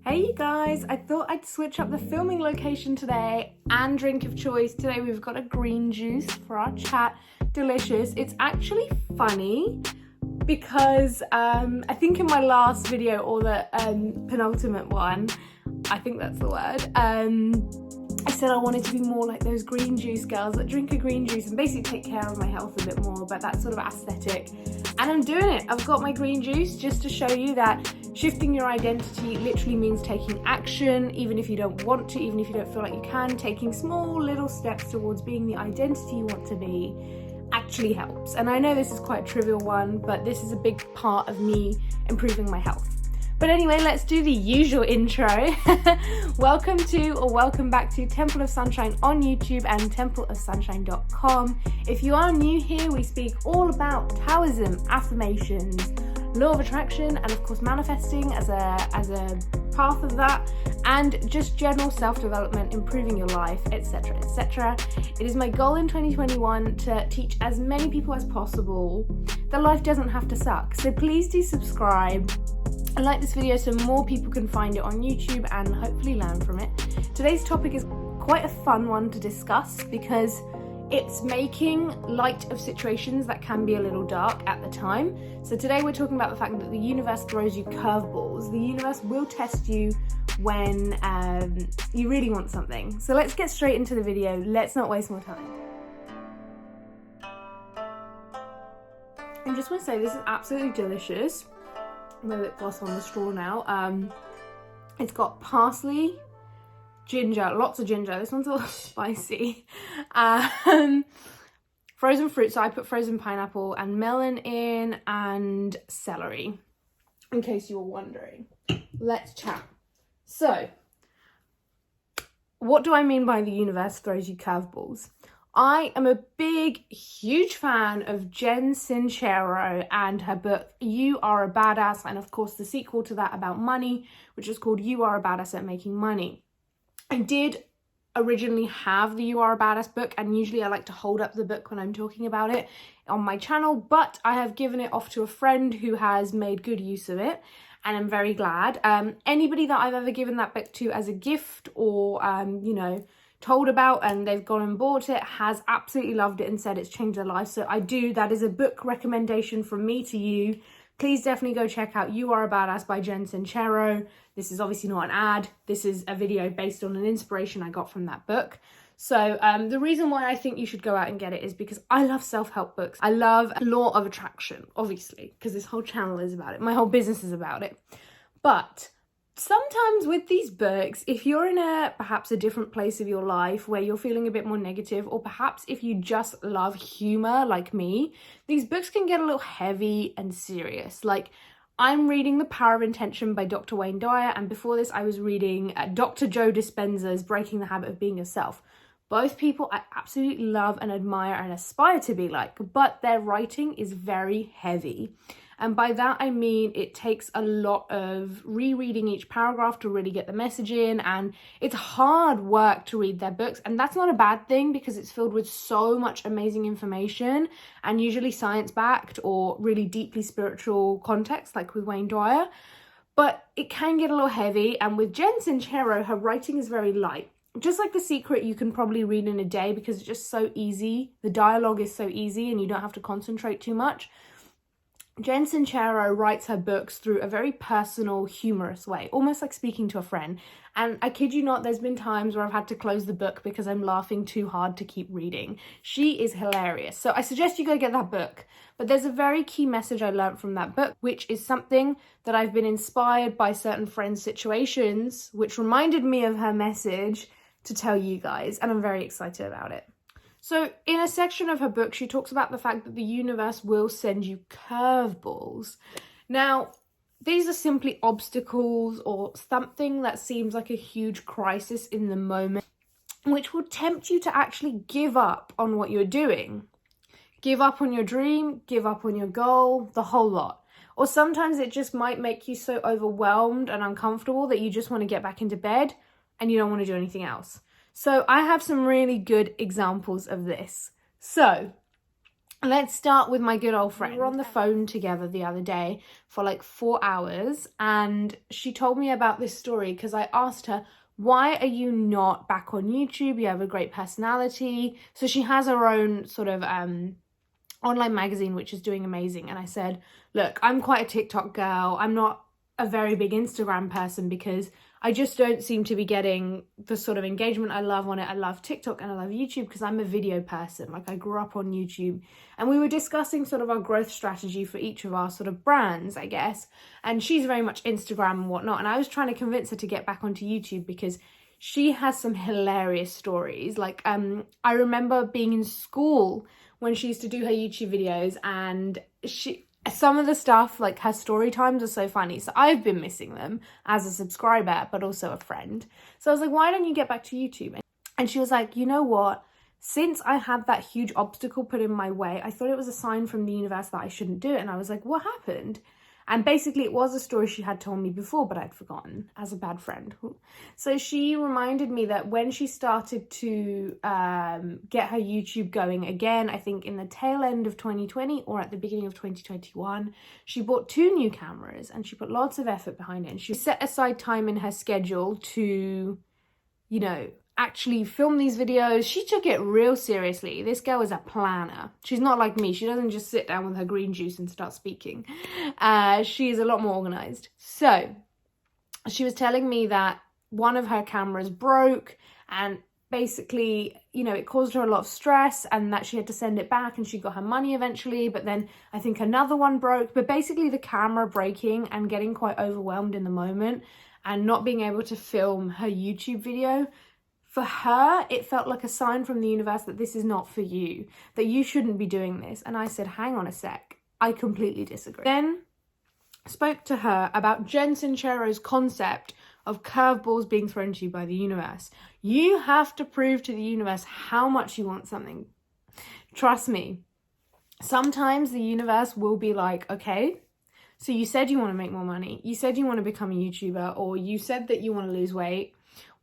Hey you guys, I thought I'd switch up the filming location today and drink of choice. Today we've got a green juice for our chat. Delicious. It's actually funny because I think in my last video, or the penultimate one, I think that's the word, I said I wanted to be more like those green juice girls that drink a green juice and basically take care of my health a bit more, but that sort of aesthetic. And I'm doing it. I've got my green juice just to show you that shifting your identity literally means taking action, even if you don't want to, even if you don't feel like you can. Taking small little steps towards being the identity you want to be actually helps. And I know this is quite a trivial one, but this is a big part of me improving my health. But anyway, let's do the usual intro. Welcome back to Temple of Sunshine on YouTube and templeofsunshine.com. If you are new here, we speak all about Taoism, affirmations, law of attraction, and of course manifesting as a path of that, and just general self-development, improving your life, etc, etc. It is my goal in 2021 to teach as many people as possible that life doesn't have to suck. So please do subscribe and like this video so more people can find it on YouTube and hopefully learn from it. Today's topic is quite a fun one to discuss because it's making light of situations that can be a little dark at the time. So today we're talking about the fact that the universe throws you curveballs. The universe will test you when you really want something. So let's get straight into the video. Let's not waste more time. I just want to say this is absolutely delicious. I'm a bit gloss on the straw now. It's got parsley, ginger, lots of ginger. This one's a little spicy. Frozen fruit, so I put frozen pineapple and melon in, and celery, in case you were wondering. Let's chat. So, what do I mean by the universe throws you curveballs? I am a big, huge fan of Jen Sincero and her book, You Are a Badass, and of course the sequel to that about money, which is called You Are a Badass at Making Money. I did originally have the You Are a Badass book, and usually I like to hold up the book when I'm talking about it on my channel, but I have given it off to a friend who has made good use of it, and I'm very glad. Anybody that I've ever given that book to as a gift or, told about and they've gone and bought it has absolutely loved it and said it's changed their life. So that is a book recommendation from me to you. Please definitely go check out You Are a Badass by Jen Sincero. This is obviously not an ad. This is a video based on an inspiration I got from that book. So the reason why I think you should go out and get it is because I love self-help books. I love law of attraction, obviously, because this whole channel is about it. My whole business is about it. But sometimes with these books, if you're in perhaps a different place of your life where you're feeling a bit more negative, or perhaps if you just love humor like me, these books can get a little heavy and serious. Like, I'm reading The Power of Intention by Dr. Wayne Dyer, and before this I was reading Dr. Joe Dispenza's Breaking the Habit of Being Yourself. Both people I absolutely love and admire and aspire to be like, but their writing is very heavy. And by that I mean it takes a lot of rereading each paragraph to really get the message in, and it's hard work to read their books. And that's not a bad thing because it's filled with so much amazing information, and usually science-backed or really deeply spiritual context, like with Wayne Dyer. But it can get a little heavy, and with Jen Sincero, her writing is very light. Just like The Secret, you can probably read in a day because it's just so easy. The dialogue is so easy and you don't have to concentrate too much. Jen Sincero writes her books through a very personal, humorous way, almost like speaking to a friend. And I kid you not, there's been times where I've had to close the book because I'm laughing too hard to keep reading. She is hilarious. So I suggest you go get that book. But there's a very key message I learned from that book, which is something that I've been inspired by certain friends' situations, which reminded me of her message to tell you guys. And I'm very excited about it. So in a section of her book, she talks about the fact that the universe will send you curveballs. Now, these are simply obstacles or something that seems like a huge crisis in the moment, which will tempt you to actually give up on what you're doing. Give up on your dream, give up on your goal, the whole lot. Or sometimes it just might make you so overwhelmed and uncomfortable that you just want to get back into bed and you don't want to do anything else. So I have some really good examples of this. So Let's start with my good old friend. We were on the phone together the other day for like 4 hours, and she told me about this story because I asked her, why are you not back on YouTube? You have a great personality. So she has her own sort of online magazine, which is doing amazing. And I said, look, I'm quite a TikTok girl. I'm not a very big Instagram person because I just don't seem to be getting the sort of engagement I love on it. I love TikTok and I love YouTube because I'm a video person. Like, I grew up on YouTube, and we were discussing sort of our growth strategy for each of our sort of brands, I guess. And she's very much Instagram and whatnot. And I was trying to convince her to get back onto YouTube because she has some hilarious stories. Like, I remember being in school when she used to do her YouTube videos, and some of the stuff, like her story times, are so funny. So I've been missing them as a subscriber, but also a friend. So I was like, why don't you get back to YouTube? And she was like, you know what? Since I had that huge obstacle put in my way, I thought it was a sign from the universe that I shouldn't do it. And I was like, what happened? And basically it was a story she had told me before, but I'd forgotten, as a bad friend. So she reminded me that when she started to get her YouTube going again, I think in the tail end of 2020 or at the beginning of 2021, she bought 2 new cameras and she put lots of effort behind it. And she set aside time in her schedule to, you know, actually film these videos. She took it real seriously. This girl is a planner. She's not like me. She doesn't just sit down with her green juice and start speaking. She is a lot more organized. So she was telling me that one of her cameras broke, and basically, you know, it caused her a lot of stress, and that she had to send it back, and she got her money eventually. But then I think another one broke. But basically the camera breaking and getting quite overwhelmed in the moment and not being able to film her YouTube video, for her, it felt like a sign from the universe that this is not for you, that you shouldn't be doing this. And I said, hang on a sec, I completely disagree. Then spoke to her about Jen Sincero's concept of curveballs being thrown to you by the universe. You have to prove to the universe how much you want something. Trust me, sometimes the universe will be like, okay, so you said you want to make more money, you said you want to become a YouTuber, or you said that you want to lose weight,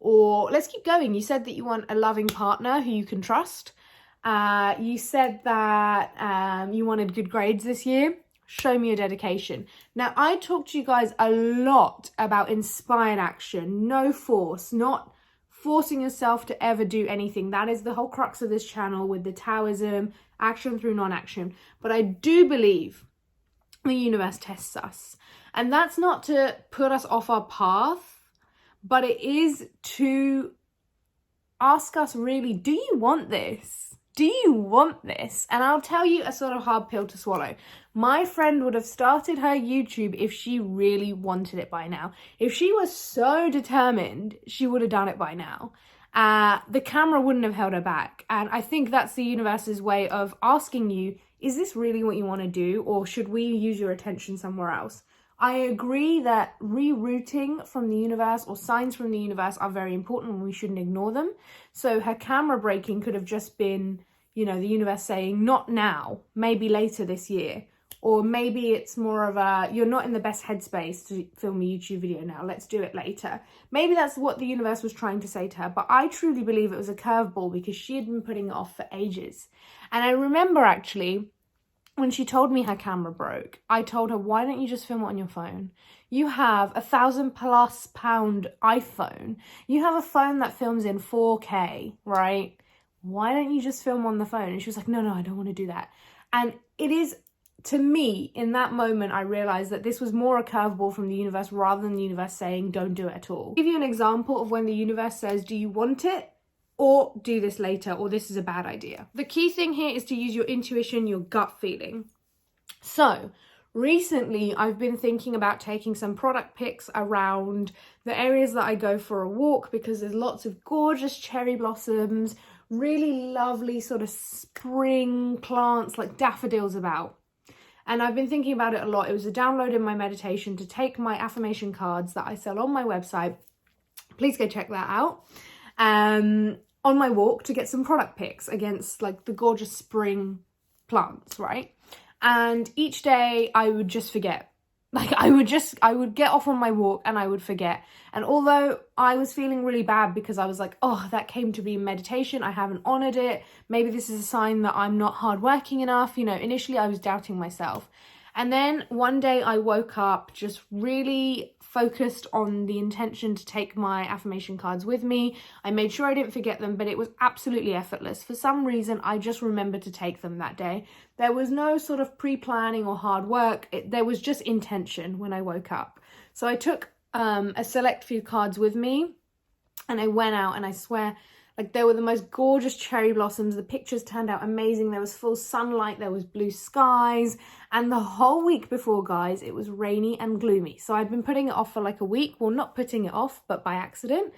or let's keep going, you said that you want a loving partner who you can trust. You said that you wanted good grades this year. Show me your dedication. Now, I talked to you guys a lot about inspired action, no force, not forcing yourself to ever do anything. That is the whole crux of this channel with the Taoism, action through non-action. But I do believe the universe tests us. And that's not to put us off our path, but it is to ask us really, do you want this? Do you want this? And I'll tell you a sort of hard pill to swallow. My friend would have started her YouTube if she really wanted it by now. If she was so determined, she would have done it by now. The camera wouldn't have held her back. And I think that's the universe's way of asking you, is this really what you want to do? Or should we use your attention somewhere else? I agree that rerouting from the universe or signs from the universe are very important and we shouldn't ignore them. So her camera breaking could have just been, you know, the universe saying, not now, maybe later this year. Or maybe it's more of a, you're not in the best headspace to film a YouTube video now, let's do it later. Maybe that's what the universe was trying to say to her, but I truly believe it was a curveball because she had been putting it off for ages. And I remember actually, when she told me her camera broke, I told her, why don't you just film it on your phone? You have a £1,000+ iPhone. You have a phone that films in 4K, right? Why don't you just film on the phone? And she was like, no, I don't want to do that. And it is, to me, in that moment, I realized that this was more a curveball from the universe rather than the universe saying, don't do it at all. I'll give you an example of when the universe says, do you want it? Or do this later, or this is a bad idea. The key thing here is to use your intuition, your gut feeling. So recently I've been thinking about taking some product pics around the areas that I go for a walk because there's lots of gorgeous cherry blossoms, really lovely sort of spring plants like daffodils about. And I've been thinking about it a lot. It was a download in my meditation to take my affirmation cards that I sell on my website. Please go check that out. On my walk to get some product pics against like the gorgeous spring plants, right? And each day I would just forget. Like I would get off on my walk and I would forget. And although I was feeling really bad because I was like, oh, that came to be meditation, I haven't honored it. Maybe this is a sign that I'm not hardworking enough. You know, initially I was doubting myself. And then one day I woke up just really focused on the intention to take my affirmation cards with me. I made sure I didn't forget them, but it was absolutely effortless. For some reason, I just remembered to take them that day. There was no sort of pre-planning or hard work. There was just intention when I woke up. So I took a select few cards with me and I went out, and I swear, like, there were the most gorgeous cherry blossoms. The pictures turned out amazing. There was full sunlight, there was blue skies. And the whole week before, guys, it was rainy and gloomy. So I'd been putting it off for like a week. Well, not putting it off, but by accident.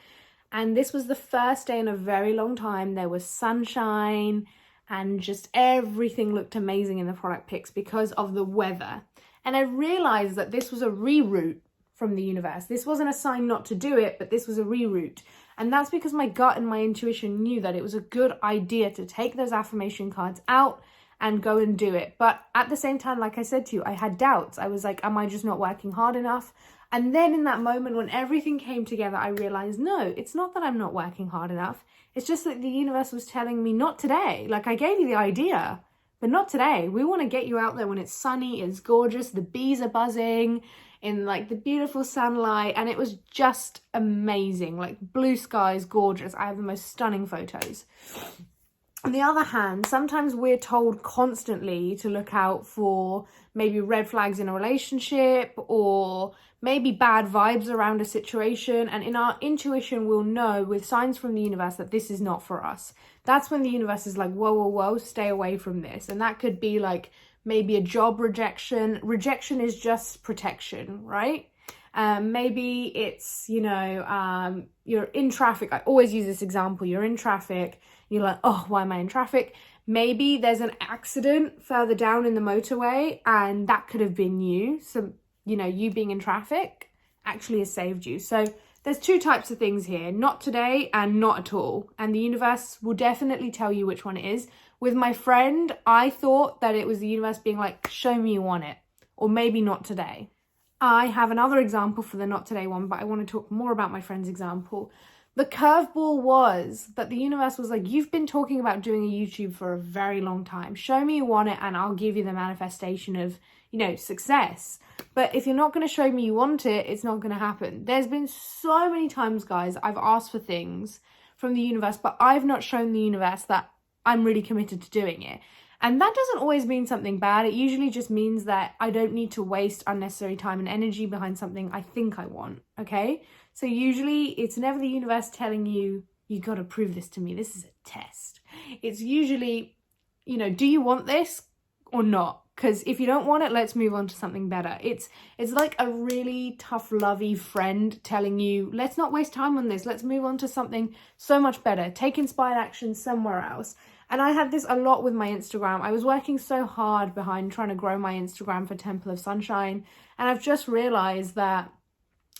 And this was the first day in a very long time. There was sunshine and just everything looked amazing in the product pics because of the weather. And I realized that this was a reroute from the universe. This wasn't a sign not to do it, but this was a reroute. And that's because my gut and my intuition knew that it was a good idea to take those affirmation cards out and go and do it. But at the same time, like I said to you, I had doubts. I was like, am I just not working hard enough? And then in that moment when everything came together, I realized, no, it's not that I'm not working hard enough. It's just that the universe was telling me, not today. Like, I gave you the idea, but not today. We want to get you out there when it's sunny, it's gorgeous, the bees are buzzing in like the beautiful sunlight, and it was just amazing. Like, blue skies, gorgeous. I have the most stunning photos. On the other hand, sometimes we're told constantly to look out for maybe red flags in a relationship or maybe bad vibes around a situation. And in our intuition, we'll know with signs from the universe that this is not for us. That's when the universe is like, whoa, whoa, whoa, stay away from this. And that could be like maybe a job rejection. Rejection is just protection, right? Maybe it's, you know, you're in traffic. I always use this example. You're in traffic. You're like, oh, why am I in traffic? Maybe there's an accident further down in the motorway and that could have been you. So, you know, you being in traffic actually has saved you. So there's two types of things here, not today and not at all. And the universe will definitely tell you which one it is. With my friend, I thought that it was the universe being like, show me you want it, or maybe not today. I have another example for the not today one, but I want to talk more about my friend's example. The curveball was that the universe was like, you've been talking about doing a YouTube for a very long time. Show me you want it and I'll give you the manifestation of, you know, success. But if you're not going to show me you want it, it's not going to happen. There's been so many times, guys, I've asked for things from the universe, but I've not shown the universe that I'm really committed to doing it. And that doesn't always mean something bad. It usually just means that I don't need to waste unnecessary time and energy behind something I think I want, okay? So usually it's never the universe telling you, you got to prove this to me. This is a test. It's usually, you know, do you want this or not? Because if you don't want it, let's move on to something better. It's like a really tough, lovey friend telling you, let's not waste time on this. Let's move on to something so much better. Take inspired action somewhere else. And I had this a lot with my Instagram. I was working so hard behind trying to grow my Instagram for Temple of Sunshine. And I've just realized that,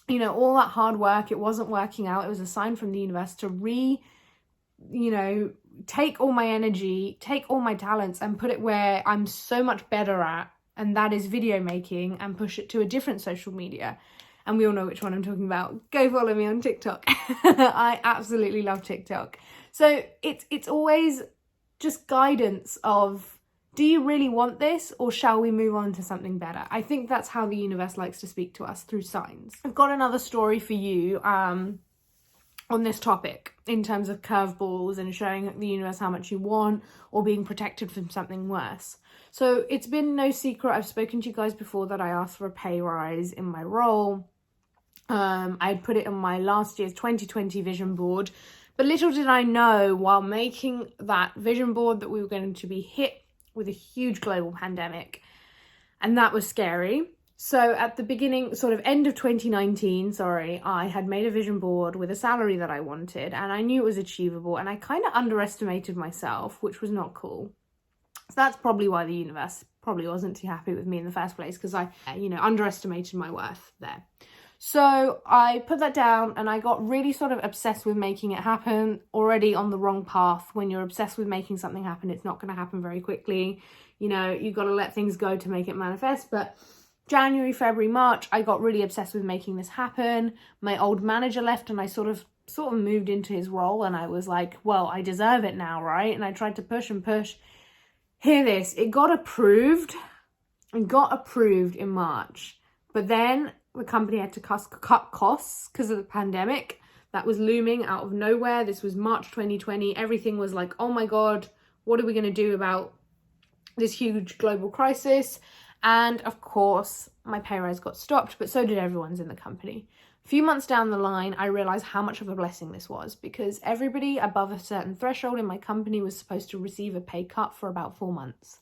you know, all that hard work, it wasn't working out. It was a sign from the universe to take all my energy, take all my talents and put it where I'm so much better at. And that is video making, and push it to a different social media. And we all know which one I'm talking about. Go follow me on TikTok. I absolutely love TikTok. So it's always just guidance of, do you really want this, or shall we move on to something better? I think that's how the universe likes to speak to us, through signs. I've got another story for you on this topic in terms of curveballs and showing the universe how much you want, or being protected from something worse. So it's been no secret, I've spoken to you guys before, that I asked for a pay rise in my role. I put it on my last year's 2020 vision board. But little did I know, while making that vision board, that we were going to be hit with a huge global pandemic. And that was scary. So at the beginning, sort of end of 2019, I had made a vision board with a salary that I wanted, and I knew it was achievable, and I kind of underestimated myself, which was not cool. So that's probably why the universe probably wasn't too happy with me in the first place, because I, underestimated my worth there. So I put that down and I got really sort of obsessed with making it happen, already on the wrong path. When you're obsessed with making something happen, it's not going to happen very quickly. You know, you've got to let things go to make it manifest. But January, February, March, I got really obsessed with making this happen. My old manager left and I sort of moved into his role, and I was like, well, I deserve it now, right? And I tried to push and push. Hear this, it got approved. It got approved in March, but then the company had to cut costs because of the pandemic that was looming out of nowhere. This was March 2020. Everything was like, oh my God, what are we going to do about this huge global crisis? And of course, my pay rise got stopped, but so did everyone's in the company. A few months down the line, I realized how much of a blessing this was, because everybody above a certain threshold in my company was supposed to receive a pay cut for about 4 months.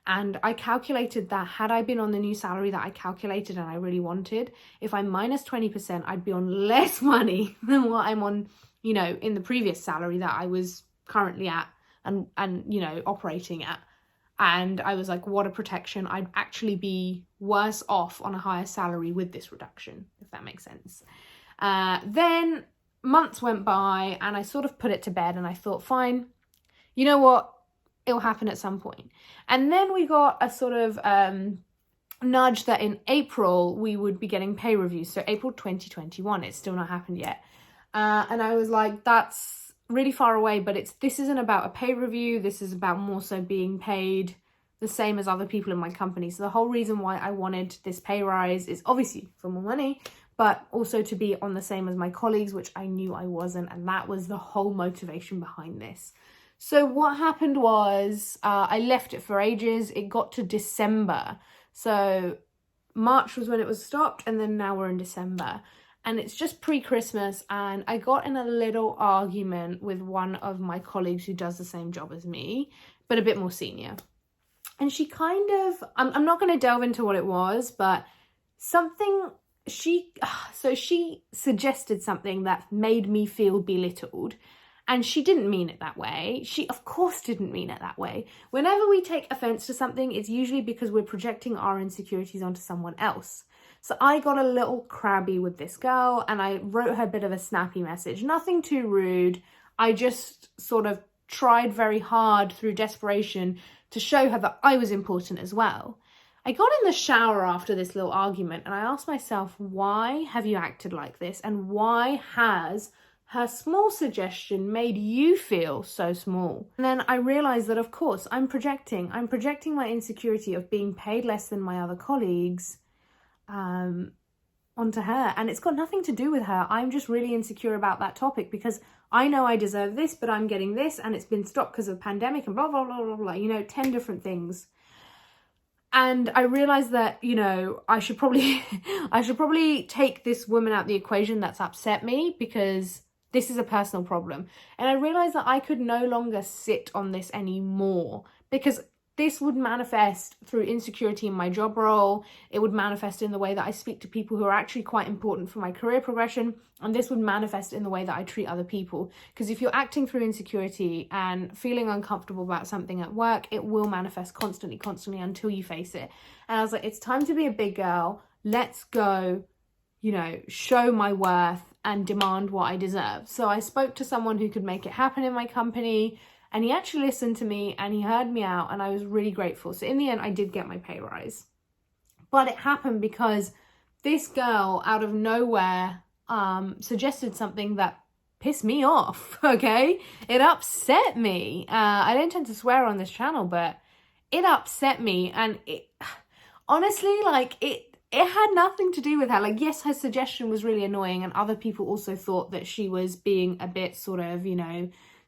And I calculated that had I been on the new salary that I calculated and I really wanted, if I'm minus 20%, I'd be on less money than what I'm on, you know, in the previous salary that I was currently at and you know, operating at. And I was like, what a protection. I'd actually be worse off on a higher salary with this reduction, if that makes sense. Then months went by and I sort of put it to bed and I thought, fine, you know what? It'll happen at some point. And then we got a sort of nudge that in April we would be getting pay reviews. So April 2021, it's still not happened yet. And I was like, that's really far away, but this isn't about a pay review. This is about more so being paid the same as other people in my company. So the whole reason why I wanted this pay rise is obviously for more money, but also to be on the same as my colleagues, which I knew I wasn't. And that was the whole motivation behind this. So what happened was I left it for ages. It got to December. So March was when it was stopped, and then now we're in December. And it's just pre-Christmas, and I got in a little argument with one of my colleagues who does the same job as me, but a bit more senior. And she kind of, I'm not going to delve into what it was, but she suggested something that made me feel belittled. And she didn't mean it that way. She, of course, didn't mean it that way. Whenever we take offense to something, it's usually because we're projecting our insecurities onto someone else. So I got a little crabby with this girl and I wrote her a bit of a snappy message. Nothing too rude. I just sort of tried very hard through desperation to show her that I was important as well. I got in the shower after this little argument and I asked myself, why have you acted like this? And why has her small suggestion made you feel so small? And then I realized that, of course, I'm projecting my insecurity of being paid less than my other colleagues onto her. And it's got nothing to do with her. I'm just really insecure about that topic because I know I deserve this, but I'm getting this and it's been stopped because of pandemic and blah, blah, blah, blah, blah, 10 different things. And I realized that, I should probably take this woman out the equation that's upset me, because this is a personal problem. And I realized that I could no longer sit on this anymore, because this would manifest through insecurity in my job role. It would manifest in the way that I speak to people who are actually quite important for my career progression. And this would manifest in the way that I treat other people. Because if you're acting through insecurity and feeling uncomfortable about something at work, it will manifest constantly until you face it. And I was like, it's time to be a big girl. Let's go, show my worth and demand what I deserve. So I spoke to someone who could make it happen in my company, and he actually listened to me and he heard me out, and I was really grateful. So in the end, I did get my pay rise. But it happened because this girl out of nowhere suggested something that pissed me off, okay? It upset me. I don't tend to swear on this channel, but it upset me. And it honestly, it had nothing to do with her. Yes, her suggestion was really annoying, and other people also thought that she was being a bit sort of,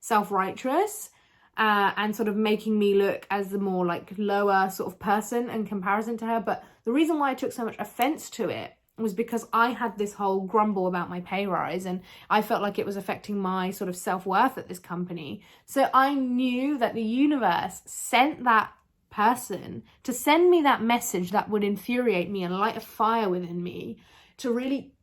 self-righteous and sort of making me look as the more lower sort of person in comparison to her. But the reason why I took so much offense to it was because I had this whole grumble about my pay rise, and I felt like it was affecting my sort of self-worth at this company. So I knew that the universe sent that person to send me that message that would infuriate me and light a fire within me to really,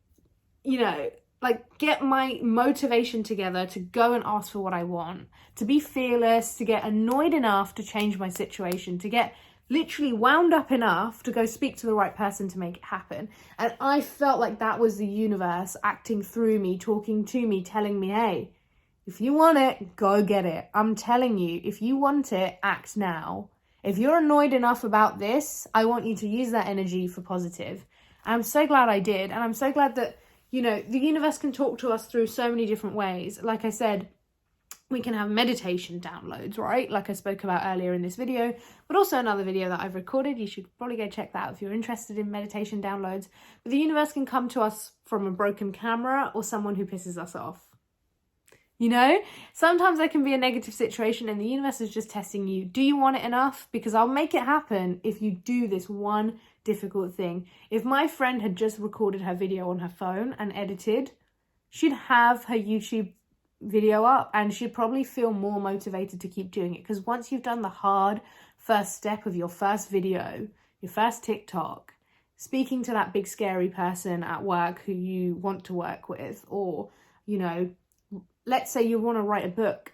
get my motivation together to go and ask for what I want, to be fearless, to get annoyed enough to change my situation, to get literally wound up enough to go speak to the right person to make it happen. And I felt like that was the universe acting through me, talking to me, telling me, hey, if you want it, go get it. I'm telling you, if you want it, act now. If you're annoyed enough about this, I want you to use that energy for positive. And I'm so glad I did. And I'm so glad that, you know, the universe can talk to us through so many different ways. Like I said, we can have meditation downloads, right? Like I spoke about earlier in this video, but also another video that I've recorded. You should probably go check that out if you're interested in meditation downloads. But the universe can come to us from a broken camera or someone who pisses us off. You know, sometimes there can be a negative situation and the universe is just testing you. Do you want it enough? Because I'll make it happen if you do this one difficult thing. If my friend had just recorded her video on her phone and edited, she'd have her YouTube video up and she'd probably feel more motivated to keep doing it. Because once you've done the hard first step of your first video, your first TikTok, speaking to that big scary person at work who you want to work with, or, you know, let's say you want to write a book,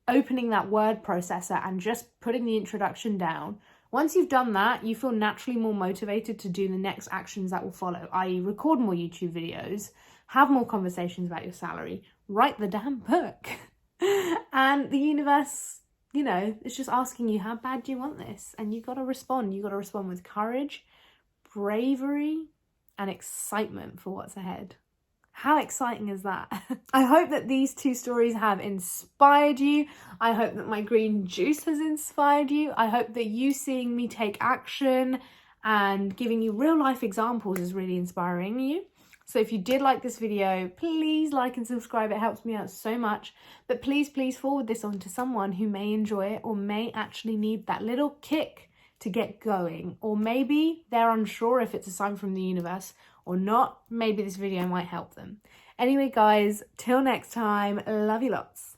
opening that word processor and just putting the introduction down. Once you've done that, you feel naturally more motivated to do the next actions that will follow, i.e. record more YouTube videos, have more conversations about your salary, write the damn book. And the universe, you know, is just asking you, how bad do you want this? And you got to respond. You got to respond with courage, bravery, and excitement for what's ahead. How exciting is that? I hope that these two stories have inspired you. I hope that my green juice has inspired you. I hope that you seeing me take action and giving you real life examples is really inspiring you. So if you did like this video, please like and subscribe. It helps me out so much. But please forward this on to someone who may enjoy it or may actually need that little kick to get going. Or maybe they're unsure if it's a sign from the universe or not. Maybe this video might help them. Anyway, guys, till next time, love you lots.